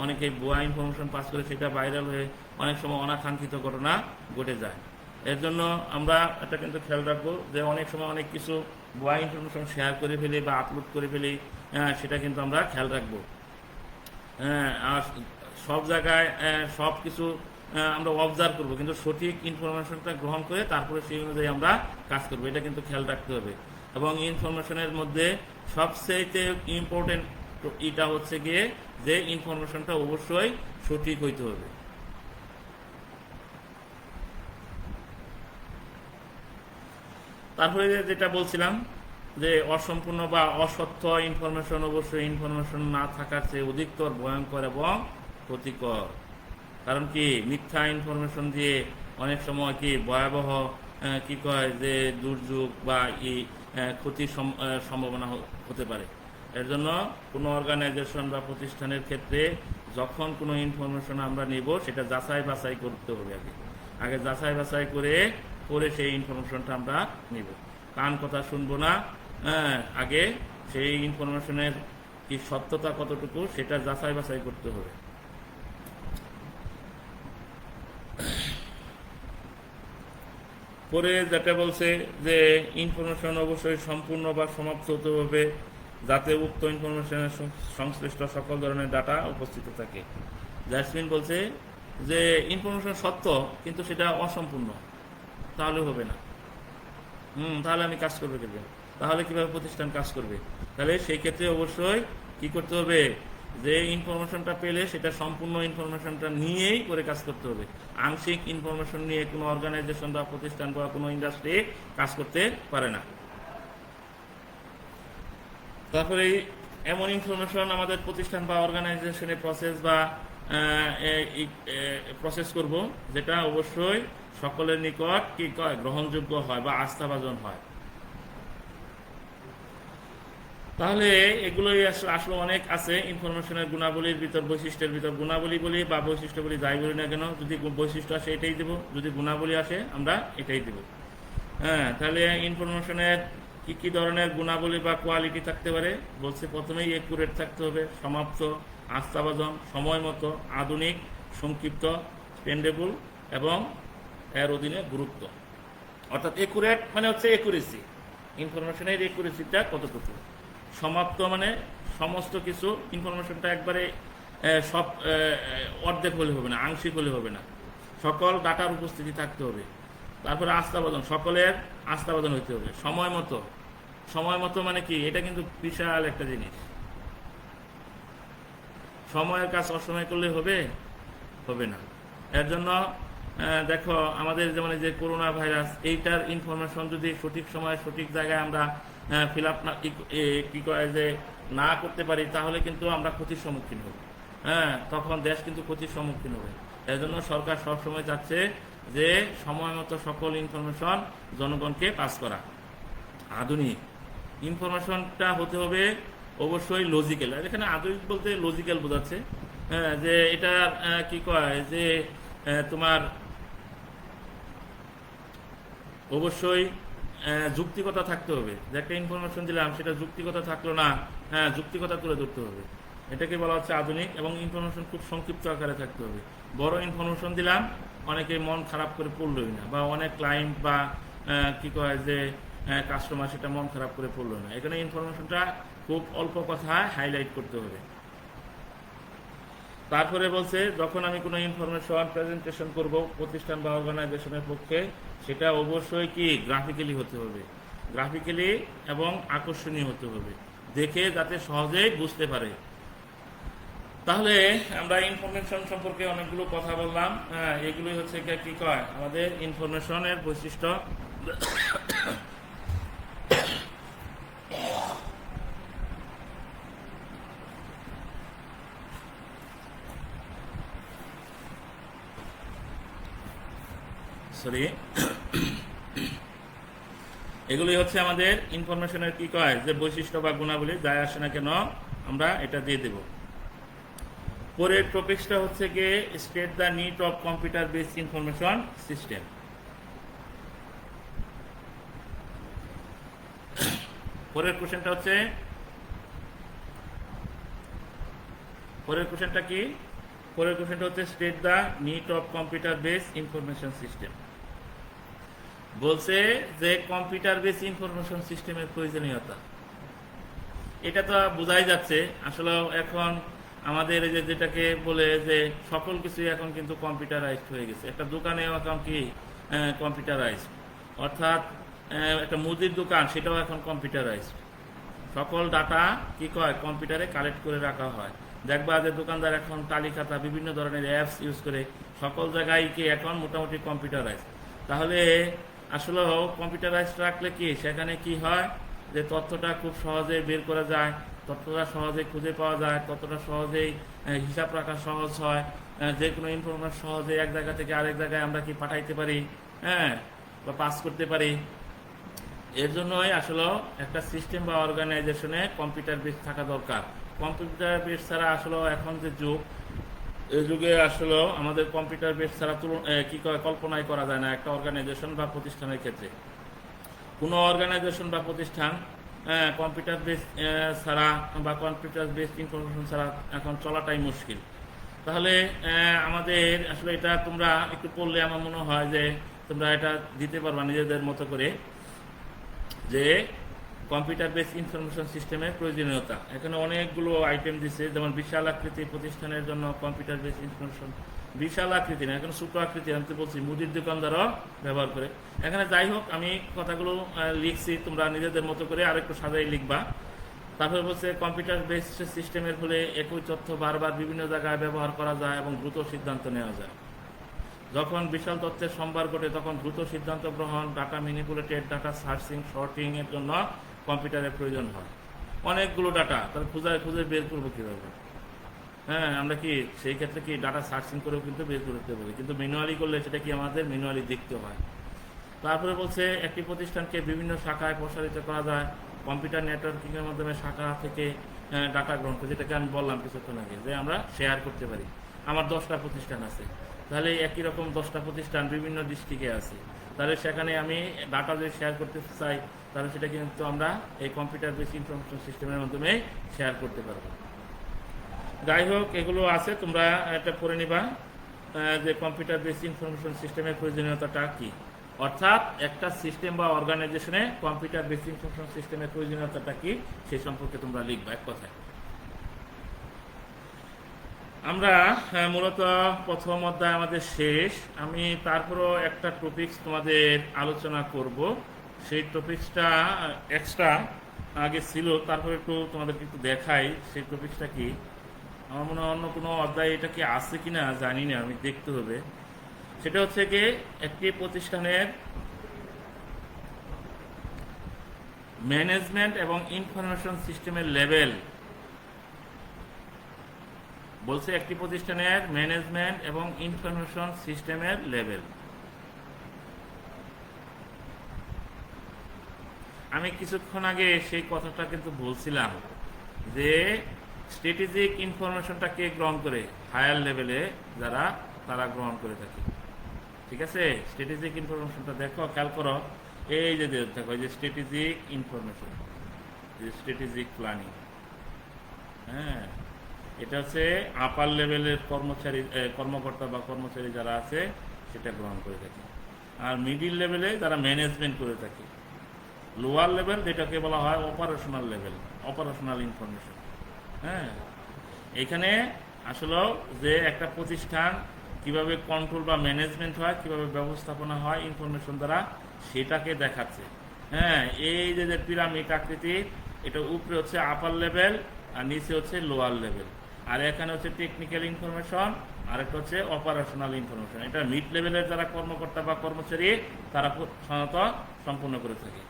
অনেকে ভুয়া ইনফরমেশন পাস করে সেটা ভাইরাল হয়ে অনেক সময় অনাকাঙ্ক্ষিত ঘটনা ঘটে যায়। এর জন্য আমরা এটা কিন্তু খেয়াল রাখবো যে অনেক সময় অনেক কিছু ভুয়া ইনফরমেশন শেয়ার করে ফেলি বা আপলোড করে ফেলি, সেটা কিন্তু আমরা খেয়াল রাখবো। আর সব জায়গায় সব কিছু আমরা অবজার্ভ করবো, কিন্তু সঠিক ইনফরমেশনটা গ্রহণ করে তারপরে সেই অনুযায়ী আমরা কাজ করবো, এটা কিন্তু খেয়াল রাখতে হবে। এবং ইনফরমেশনের মধ্যে সবচেয়ে ইম্পর্টেন্ট এটা হচ্ছে গিয়ে যে ইনফরমেশনটা অবশ্যই সঠিক হইতে হবে। তারপরে যেটা বলছিলাম যে অসম্পূর্ণ বা অসত্য ইনফরমেশন অবশ্যই ইনফরমেশন না থাকার চেয়ে অধিকতর ভয়ঙ্কর এবং ক্ষতিকর। কারণ কি মিথ্যা ইনফরমেশন দিয়ে অনেক সময় কি ভয়াবহ কি কয় যে দুর্যোগ বা ক্ষতির সম্ভাবনা হতে পারে। এর জন্য কোনো অর্গানাইজেশন বা প্রতিষ্ঠানের ক্ষেত্রে যখন কোনো ইনফরমেশন আমরা নিব সেটা যাচাই বাছাই করতে হবে। আগে যাচাই বাছাই করে সেই ইনফরমেশনটা আমরা নিব। কান কথা শুনবো না, আগে সেই ইনফরমেশনের কি সত্যতা কতটুকু সেটা যাচাই বাছাই করতে হবে। পরে যেটা বলছে যে ইনফরমেশন অবশ্যই সম্পূর্ণ বা সমাপ্ত হতে হবে যাতে উক্ত ইনফরমেশনের সংশ্লিষ্ট সকল ধরনের ডাটা উপস্থিত থাকে। জ্যাসমিন বলছে যে ইনফরমেশন সত্য কিন্তু সেটা অসম্পূর্ণ, তাহলে হবে না। তাহলে আমি কাজ করবে কেন? তাহলে কিভাবে প্রতিষ্ঠান কাজ করবে? তাহলে সেই ক্ষেত্রে অবশ্যই কি করতে হবে, যে ইনফরমেশনটা পেলে সেটা সম্পূর্ণ ইনফরমেশনটা নিয়েই করে কাজ করতে হবে। আংশিক ইনফরমেশন নিয়ে কোনো অর্গানাইজেশন বা প্রতিষ্ঠান বা কোনো ইন্ডাস্ট্রি কাজ করতে পারে না। তারপরে এমন ইনফরমেশন আমাদের প্রতিষ্ঠান বা অর্গানাইজেশনের প্রসেস করব যেটা অবশ্যই সকলের নিকট কি গ্রহণযোগ্য হয় বা আস্থাভাজন হয়। তাহলে এগুলোই আসলে অনেক আছে ইনফরমেশনের গুণাবলীর ভিতর, বৈশিষ্ট্যের ভিতর। গুণাবলী বলি বা বৈশিষ্ট্য বলি, যাই বলি না কেন, যদি বৈশিষ্ট্য আসে এটাই দেব, যদি গুণাবলী আসে আমরা এটাই দেব। তাহলে ইনফরমেশনের কি কি ধরনের গুণাবলী বা কোয়ালিটি থাকতে পারে বলছে, প্রথমেই একুরেট থাকতে হবে, সমাপ্ত, আস্থাভাজন, সময় মতো, আধুনিক, সংক্ষিপ্ত, স্পেন্ডেবল এবং এর অধীনে গুরুত্ব। অর্থাৎ একুরেট মানে হচ্ছে একুরেসি, ইনফরমেশনের একুরেসিটা কতটুকু। সমাপ্ত মানে সমস্ত কিছু ইনফরমেশনটা একবারে সব অর্ধেক হলে হবে না, আংশিক হলে হবে না, সকল ডাটার উপস্থিতি থাকতে হবে। তারপরে আস্থাভাজন, সকলের আস্থাভাজন হইতে হবে। সময় মতো, সময় মতো মানে কি, এটা কিন্তু বিশাল একটা জিনিস। সময়ের কাজ অসময় করলে হবে না। এর জন্য দেখো আমাদের যেমন যে করোনা ভাইরাস, এইটার ইনফরমেশন যদি সঠিক সময়ে সঠিক জায়গায় আমরা ফিল আপ কি করে যে না করতে পারি তাহলে কিন্তু আমরা ক্ষতির সম্মুখীন হব। তখন দেশ কিন্তু ক্ষতির সম্মুখীন হবে। এর জন্য সরকার সবসময় চাচ্ছে যে সময় মতো সকল ইনফরমেশন জনগণকে পাস করা। আধুনিক ইনফরমেশনটা হতে হবে অবশ্যই লজিক্যাল। এখানে আধুনিক বলতে লজিক্যাল বোঝাচ্ছে যে এটা কি কয় যে তোমার অবশ্যই যুক্তিকতা থাকতে হবে। যে একটা ইনফরমেশন দিলাম সেটা যুক্তিকতা থাকলো না, যুক্তিকতা তুলে ধরতে হবে, এটাকে বলা হচ্ছে আধুনিক। এবং ইনফরমেশন খুব সংক্ষিপ্ত আকারে থাকতে হবে। বড় ইনফরমেশন দিলাম অনেকে মন খারাপ করে পড়লই না, বা অনেক ক্লায়েন্ট বা কি কয় যে কাস্টমার সেটা মন খারাপ করে পড়লো না। এখানে ইনফরমেশনটা খুব অল্প কথায় হাইলাইট করতে হবে। তারপরে বলছে যখন আমি কোনো ইনফরমেশন প্রেজেন্টেশন করব প্রতিষ্ঠান বা অর্গানাইজেশনের পক্ষে, সেটা অবশ্যই কি গ্রাফিক্যালি হতে হবে, গ্রাফিক্যালি এবং আকর্ষণীয় হতে হবে, দেখে যাতে সহজেই বুঝতে পারে। তাহলে আমরা ইনফরমেশন সম্পর্কে অনেকগুলো কথা বললাম। এগুলোই হচ্ছে কি কয় আমাদের ইনফরমেশনের বৈশিষ্ট্য। এগুলোই হচ্ছে আমাদের ইনফরমেশনের কি কয় যে বৈশিষ্ট্য বা গুণাবলী, যাই আসে না কেন আমরা এটা দিয়ে দেব। পরের টপিকসটা হচ্ছে গিয়ে state the need of computer based information system. পরের কোশ্চেনটা কি, পরের কোশ্চেনটা হচ্ছে state the need of computer based information system. বলছে যে কম্পিউটার বেস ইনফরমেশন সিস্টেমের প্রয়োজনীয়তা, এটা তো বোঝাই যাচ্ছে। আসলে এখন আমাদের এই যেটাকে বলে যে সকল কিছুই এখন কিন্তু কম্পিউটারাইজড হয়ে গেছে। একটা দোকানেও এখন কি কম্পিউটারাইজড, অর্থাৎ একটা মুদির দোকান সেটাও এখন কম্পিউটারাইজড। সকল ডাটা কি কয় কম্পিউটারে কালেক্ট করে রাখা হয়। দেখবা যে দোকানদার এখন তালিকাটা বিভিন্ন ধরনের অ্যাপস ইউজ করে, সকল জায়গায় কি এখন মোটামুটি কম্পিউটারাইজড। তাহলে আসলে কম্পিউটারাইজড রাখলে কি সেখানে কি হয় যে তথ্যটা খুব সহজেই বের করা যায়, তথ্যটা সহজেই খুঁজে পাওয়া যায়, তথ্যটা সহজেই হিসাব রাখা সহজ হয়, যে কোনো ইনফরমেশন সহজে এক জায়গা থেকে আরেক জায়গায় আমরা কি পাঠাইতে পারি, হ্যাঁ, বা পাস করতে পারি। এর জন্যই আসলে একটা সিস্টেম বা অর্গানাইজেশনে কম্পিউটার বেস থাকা দরকার। কম্পিউটার বেস ছাড়া আসলে এখন যে যুগ, এই যুগে আসলে আমাদের কম্পিউটার বেস ছাড়া কল্পনাই করা যায় না একটা অর্গানাইজেশন বা প্রতিষ্ঠানের ক্ষেত্রে। কোনো অর্গানাইজেশন বা প্রতিষ্ঠান কম্পিউটার বেস ছাড়া বা কম্পিউটার বেসড ইনফরমেশন ছাড়া এখন চলাটাই মুশকিল। তাহলে আমাদের আসলে এটা তোমরা একটু পড়লে আমার মনে হয় যে তোমরা এটা দিতে পারবা নিজেদের মতো করে, যে কম্পিউটার বেস ইনফরমেশন সিস্টেমের প্রয়োজনীয়তা। এখানে অনেকগুলো আইটেম দিচ্ছে, যেমন বিশাল আকৃতির প্রতিষ্ঠানের জন্য কম্পিউটার বেস ইনফরমেশন, বিশাল আকৃতি না, এখানে ছোট আকৃতি আমি তো বলছি মুদির দোকানদারও ব্যবহার করে। এখানে যাই হোক আমি কথাগুলো লিখছি, তোমরা নিজেদের মতো করে আরেকটু সাজাই লিখবা। তারপরে বলছে কম্পিউটার বেস সিস্টেমের ফলে একই তথ্য বারবার বিভিন্ন জায়গায় ব্যবহার করা যায় এবং দ্রুত সিদ্ধান্ত নেওয়া যায়। যখন বিশাল তথ্যের সম্ভার ঘটে তখন দ্রুত সিদ্ধান্ত গ্রহণ, data manipulated, data searching, sorting এর জন্য কম্পিউটারের প্রয়োজন হয়। অনেকগুলো ডাটা তাহলে খুঁজে বের করবো কীভাবে? হ্যাঁ, আমরা কি সেই ক্ষেত্রে কি ডাটা সার্চিং করেও কিন্তু বের করতে পারি, কিন্তু ম্যানুয়ালি করলে সেটা কি আমাদের ম্যানুয়ালি দেখতে হয়। তারপরে বলছে একটি প্রতিষ্ঠানকে বিভিন্ন শাখায় প্রসারিত করা যায় কম্পিউটার নেটওয়ার্কিংয়ের মাধ্যমে, শাখা থেকে ডাটা গ্রহণ করে, যেটাকে আমি বললাম কিছুক্ষণ আগে যে আমরা শেয়ার করতে পারি। আমার 10টা প্রতিষ্ঠান আছে, তাহলে একই রকম 10টা প্রতিষ্ঠান বিভিন্ন ডিস্ট্রিক্টে আছে, তাহলে সেখানে আমি ডাটা যদি শেয়ার করতে চাই তাহলে সেটা কিন্তু আমরা এই কম্পিউটার বেস ইনফরমেশন সিস্টেমের মাধ্যমে শেয়ার করতে পারবো। যাই হোক, এগুলো আছে, তোমরা এটা পড়ে নিবা যে কম্পিউটার বেস ইনফরমেশন সিস্টেমের প্রয়োজনীয়তাটা কি, অর্থাৎ একটা সিস্টেম বা অর্গানাইজেশনে কম্পিউটার বেস ইনফরমেশন সিস্টেমের প্রয়োজনীয়তাটা কি সেই সম্পর্কে তোমরা লিখবা এক কথায়। আমরা মূলত প্রথম অধ্যায় আমাদের শেষ, আমি তারপরও একটা টপিকস তোমাদের আলোচনা করব। সেই টপিকসটা এক্সট্রা আগে ছিল, তারপরে একটু তোমাদেরকে একটু দেখাই সেই টপিকসটা কি। আমার মনে হয় অন্য কোনো অধ্যায় এটা কি আছে কিনা জানি না, আমি দেখতে হবে। সেটা হচ্ছে কি একটি প্রতিষ্ঠানের ম্যানেজমেন্ট এবং ইনফরমেশন সিস্টেমের লেভেল। বলছে একটি প্রতিষ্ঠানের ম্যানেজমেন্ট এবং ইনফরমেশন সিস্টেমের লেভেল। আমি কিছুক্ষণ আগে সেই কথাটা কিন্তু বলছিলাম যে স্ট্র্যাটেজিক ইনফরমেশনটা কে গ্রহণ করে, হায়ার লেভেলে যারা তারা গ্রহণ করে থাকে। ঠিক আছে, স্ট্র্যাটেজিক ইনফরমেশনটা দেখো, খেয়াল করো, এই যে দেখো এই যে স্ট্র্যাটেজিক ইনফরমেশন, স্ট্র্যাটেজিক প্ল্যানিং, হ্যাঁ, এটা হচ্ছে আপার লেভেলের কর্মকর্তা বা কর্মচারী যারা আছে সেটা গ্রহণ করে থাকে। আর মিডিল লেভেলে যারা ম্যানেজমেন্ট করে থাকে। লোয়ার লেভেল যেটাকে বলা হয় অপারেশনাল লেভেল, অপারেশনাল ইনফরমেশন। হ্যাঁ, এখানে আসলে যে একটা প্রতিষ্ঠান কিভাবে কন্ট্রোল বা ম্যানেজমেন্ট হয়, কিভাবে ব্যবস্থাপনা হয় ইনফরমেশন দ্বারা, সেটাকে দেখাচ্ছে। হ্যাঁ, এই যে পিরামিড আকৃতির, এটা উপরে হচ্ছে আপার লেভেল আর নিচে হচ্ছে লোয়ার লেভেল। আর এখানে হচ্ছে টেকনিক্যাল ইনফরমেশন, আর একটা হচ্ছে অপারেশনাল ইনফরমেশন। এটা মিড লেভেলের যারা কর্মকর্তা বা কর্মচারী তারা সাধারণত সম্পূর্ণ করে থাকে।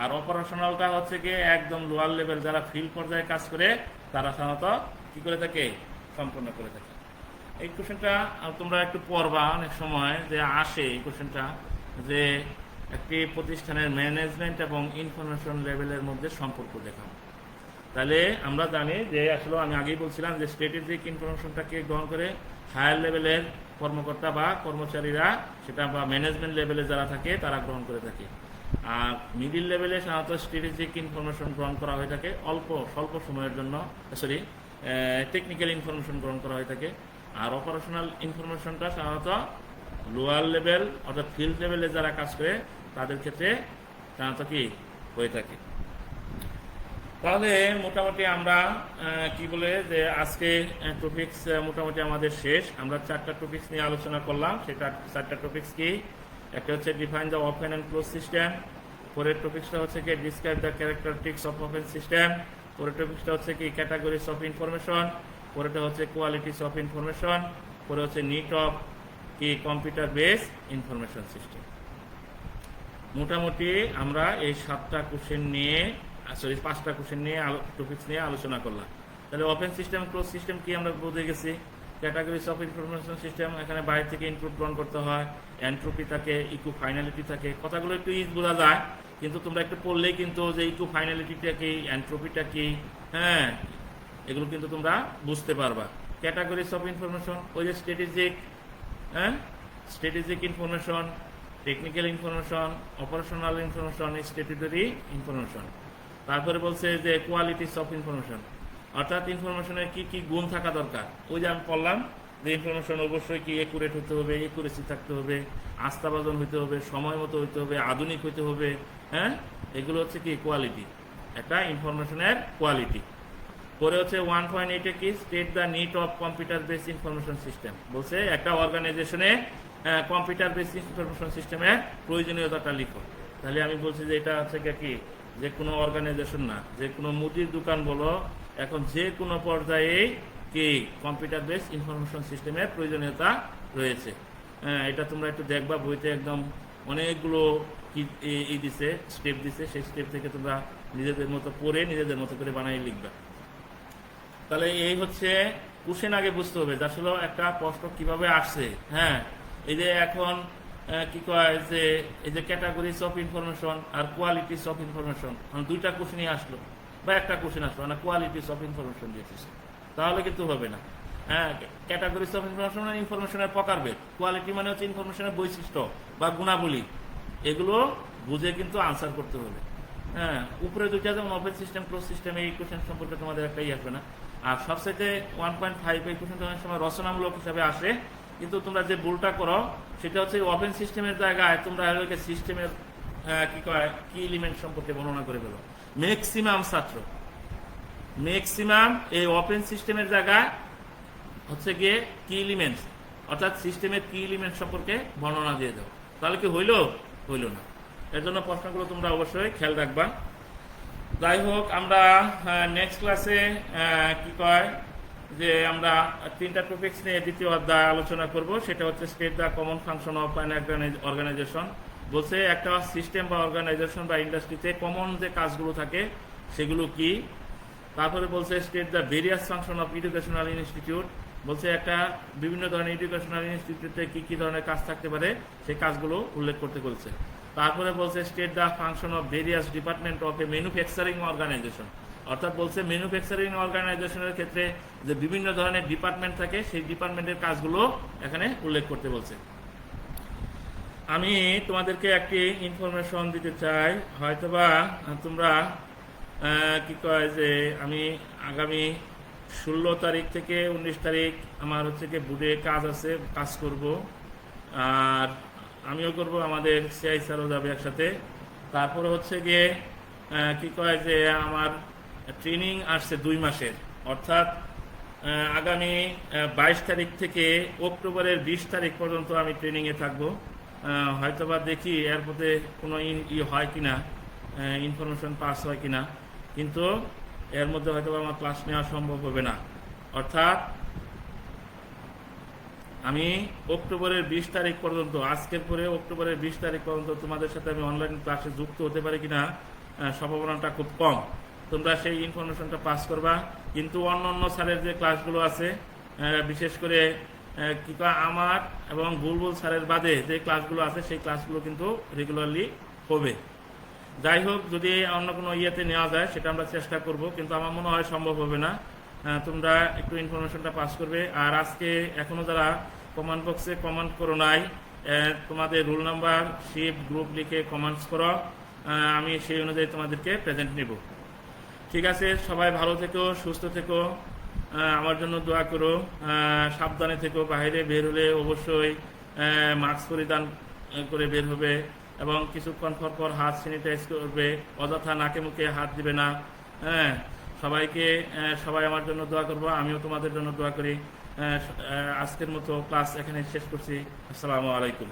আর অপারেশনালটা হচ্ছে কি একদম লোয়ার লেভেল যারা ফিল্ড পর্যায়ে কাজ করে তারা সাধারণত কি করে থাকে, সম্পূর্ণ করে থাকে। এই কোশ্চেনটা তোমরা একটু পড়বা, অনেক সময় যে আসে এই কোশ্চেনটা, যে একটি প্রতিষ্ঠানের ম্যানেজমেন্ট এবং ইনফরমেশন লেভেলের মধ্যে সম্পর্ক দেখাও। তাহলে আমরা জানি যে আসলে আমি আগেই বলছিলাম যে স্ট্র্যাটেজিক ইনফরমেশনটাকে গ্রহণ করে হায়ার লেভেলের কর্মকর্তা বা কর্মচারীরা, সেটা বা ম্যানেজমেন্ট লেভেলে যারা থাকে তারা গ্রহণ করে থাকে। আর মিডিল লেভেলে সাধারণত স্ট্র্যাটেজিক ইনফরমেশন গ্রহণ করা হয়ে থাকে স্বল্প সময়ের জন্য, টেকনিক্যাল ইনফরমেশন গ্রহণ করা হয়ে থাকে। আর অপারেশনাল ইনফরমেশনটা সাধারণত লোয়ার লেভেল অর্থাৎ ফিল্ড লেভেলে যারা কাজ করে তাদের ক্ষেত্রে সাধারণত কি হয়ে থাকে। তাহলে মোটামুটি আমরা কি বলে যে আজকে টপিকস মোটামুটি আমাদের শেষ। আমরা 4টা টপিকস নিয়ে আলোচনা করলাম। সেটা 4টা টপিকস কি, একটা হচ্ছে define the open and close system, পরের টপিকসটা হচ্ছে কি describe the characteristics of open system, পরের টপিকসটা হচ্ছে কি ক্যাটাগরিজ অফ ইনফরমেশন, পরেরটা হচ্ছে কোয়ালিটিস অফ ইনফরমেশন, পরে হচ্ছে নিড অফ কি কম্পিউটার বেস ইনফরমেশন সিস্টেম। মোটামুটি আমরা এই 7টা কোশ্চেন নিয়ে সরি 5টা কোশ্চেন নিয়ে টপিকস নিয়ে আলোচনা করলাম। তাহলে ওপেন সিস্টেম ক্লোজ সিস্টেম কি আমরা বুঝে গেছি। ক্যাটাগরিজ অফ ইনফরমেশন সিস্টেম, এখানে বাইরে থেকে ইনপুট গ্রহণ করতে হয়, এন্ট্রপি থাকে, ইকো ফাইনালিটি থাকে। কথাগুলো একটু ইজ বোঝা যায়, কিন্তু তোমরা একটু পড়লেই কিন্তু যে ইকো ফাইনালিটিটা কি, এন্ট্রপিটা কি, হ্যাঁ, এগুলো কিন্তু তোমরা বুঝতে পারবা। ক্যাটাগরিজ অফ ইনফরমেশন, ওই যে স্ট্র্যাটেজিক, হ্যাঁ, strategic information, technical information, operational information, statutory information. তারপরে বলছে যে কোয়ালিটিস অফ ইনফরমেশন, অর্থাৎ ইনফরমেশনের কি কি গুণ থাকা দরকার। ওই যে আমি বললাম যে ইনফরমেশন অবশ্যই কি একুরেট হতে হবে, একুরেসি থাকতে হবে, আস্থাভাজন হইতে হবে, সময় মতো হইতে হবে, আধুনিক হইতে হবে, হ্যাঁ, এগুলো হচ্ছে কি কোয়ালিটি, একটা ইনফরমেশনের কোয়ালিটি। পরে হচ্ছে 1.8 কি state the need of computer base information system. বলছে একটা অর্গানাইজেশনে কম্পিউটার বেস ইনফরমেশন সিস্টেমের প্রয়োজনীয়তাটা লিখো। তাহলে আমি বলছি যে এটা হচ্ছে কি যে কোনো অর্গানাইজেশন না, যে কোনো মুদির দোকান বলো, এখন যে কোনো পর্যায়ে কি কম্পিউটার বেস ইনফরমেশন সিস্টেমের প্রয়োজনীয়তা রয়েছে। এটা তোমরা একটু দেখবা, বইতে একদম অনেকগুলো কি দিছে, স্টেপ দিছে, সেই স্টেপ থেকে তোমরা নিজেদের মতো পড়ে নিজেদের মতো করে বানিয়ে লিখবা। তাহলে এই হচ্ছে কোশ্চেন আগে বুঝতে হবে যে আসলে একটা প্রশ্ন কিভাবে আসছে। হ্যাঁ, এই যে এখন কি কয় যে এই যে ক্যাটাগরিজ অফ ইনফরমেশন আর কোয়ালিটিস অফ ইনফরমেশন, দুইটা কোশ্চেনই আসলো বা একটা কোশ্চেন আসলো না, কোয়ালিটিস অফ ইনফরমেশন দিয়েছিস, তাহলে কিন্তু হবে না। হ্যাঁ, ক্যাটাগরিজ অফ ইনফরমেশন মানে ইনফরমেশনের প্রকারভেদ, কোয়ালিটি মানে হচ্ছে ইনফরমেশনের বৈশিষ্ট্য বা গুণাবলী, এগুলো বুঝে কিন্তু আনসার করতে হবে। হ্যাঁ, উপরে দুইটা যেমন ওপেন সিস্টেম ক্লোজ সিস্টেম, এই কোশ্চেন সম্পর্কে তোমাদের একটাই আসবে না। আর সবসাইতে 1.5 এই কোশ্চেনটা অনেক সময় রচনামূলক হিসাবে আসে, কিন্তু তোমরা যে ভুলটা করো সেটা হচ্ছে ওপেন সিস্টেমের জায়গায় তোমরা সিস্টেমের কি কয় কি এলিমেন্ট সম্পর্কে বর্ণনা করে ফেলো। ম্যাক্সিমাম ছাত্র এই ওপেন সিস্টেমের জায়গায় হচ্ছে গিয়ে কি এলিমেন্টস, অর্থাৎ সিস্টেমের কি এলিমেন্ট সম্পর্কে বর্ণনা দিয়ে দাও। তাহলে কি হইল না। এর জন্য প্রশ্নগুলো তোমরা অবশ্যই খেয়াল রাখবা। যাই হোক, আমরা নেক্সট ক্লাসে কি কয় যে আমরা 3টা টপিকস নিয়ে দ্বিতীয় অধ্যায় আলোচনা করব। সেটা হচ্ছে state the common function of an organization. বলছে একটা সিস্টেম বা অর্গানাইজেশন বা ইন্ডাস্ট্রিতে কমন যে কাজগুলো থাকে সেগুলো কি। তারপরে বলছে state the various function of educational institute. বলছে একটা বিভিন্ন ধরনের এডুকেশনাল ইনস্টিটিউটে কি কি ধরনের কাজ থাকতে পারে সেই কাজগুলো উল্লেখ করতে বলছে। তারপরে বলছে state the function of various department of a manufacturing organization, অর্থাৎ বলছে ম্যানুফ্যাকচারিং অর্গানাইজেশনের ক্ষেত্রে যে বিভিন্ন ধরনের ডিপার্টমেন্ট থাকে সেই ডিপার্টমেন্টের কাজগুলো এখানে উল্লেখ করতে বলছে। আমি তোমাদেরকে একটি ইনফরমেশন দিতে চাই, হয়তোবা তোমরা কি কয় যে আমি আগামী 16 তারিখ থেকে 19 তারিখ আমার হচ্ছে কি বুডে কাজ আছে, কাজ করব, আর আমিও করব, আমাদের সিআই স্যারও যাবে একসাথে। তারপরে হচ্ছে গিয়ে কি কয় যে আমার ট্রেনিং আসছে 2 মাসের, অর্থাৎ আগামী 22 তারিখ থেকে অক্টোবরের 20 তারিখ পর্যন্ত আমি ট্রেনিংয়ে থাকবো। হয়তোবা দেখি এর মধ্যে কোনো হয় কিনা, ইনফরমেশন পাস হয় কিনা, কিন্তু এর মধ্যে হয়তো আমার ক্লাস নেওয়া সম্ভব হবে না। অর্থাৎ আমি অক্টোবরের 20 তারিখ পর্যন্ত, আজকের পরে অক্টোবরের 20 তারিখ পর্যন্ত তোমাদের সাথে আমি অনলাইন ক্লাসে যুক্ত হতে পারি কিনা সম্ভাবনাটা খুব কম। তোমরা সেই ইনফরমেশনটা পাস করবা, কিন্তু অন্য স্যারের যে ক্লাসগুলো আছে, বিশেষ করে কি কয় আমার এবং বুলবুল স্যারের বাদে যে ক্লাসগুলো আছে সেই ক্লাসগুলো কিন্তু রেগুলারলি হবে। যাই হোক, যদি অন্য কোনো ইয়েতে নেওয়া যায় সেটা আমরা চেষ্টা করব, কিন্তু আমার মনে হয় সম্ভব হবে না। তোমরা একটু ইনফরমেশনটা পাস করবে। আর আজকে এখনও যারা কমেন্ট বক্সে কমেন্ট করো নাই, তোমাদের রোল নাম্বার, শিফট, গ্রুপ লিখে কমেন্টস করো, আমি সেই অনুযায়ী তোমাদেরকে প্রেজেন্ট নেব। ঠিক আছে, সবাই ভালো থেকো, সুস্থ থেকো, আমার জন্য দোয়া করো, সাবধানে থেকো। বাইরে বের হলে অবশ্যই মাস্ক পরিধান করে বের হবে এবং কিছুক্ষণ পর হাত স্যানিটাইজ করবে, অযথা নাকে মুখে হাত দিবে না। হ্যাঁ, সবাই আমার জন্য দোয়া করবো, আমিও তোমাদের জন্য দোয়া করি। আজকের মতো ক্লাস এখানে শেষ করছি। আসসালামু আলাইকুম।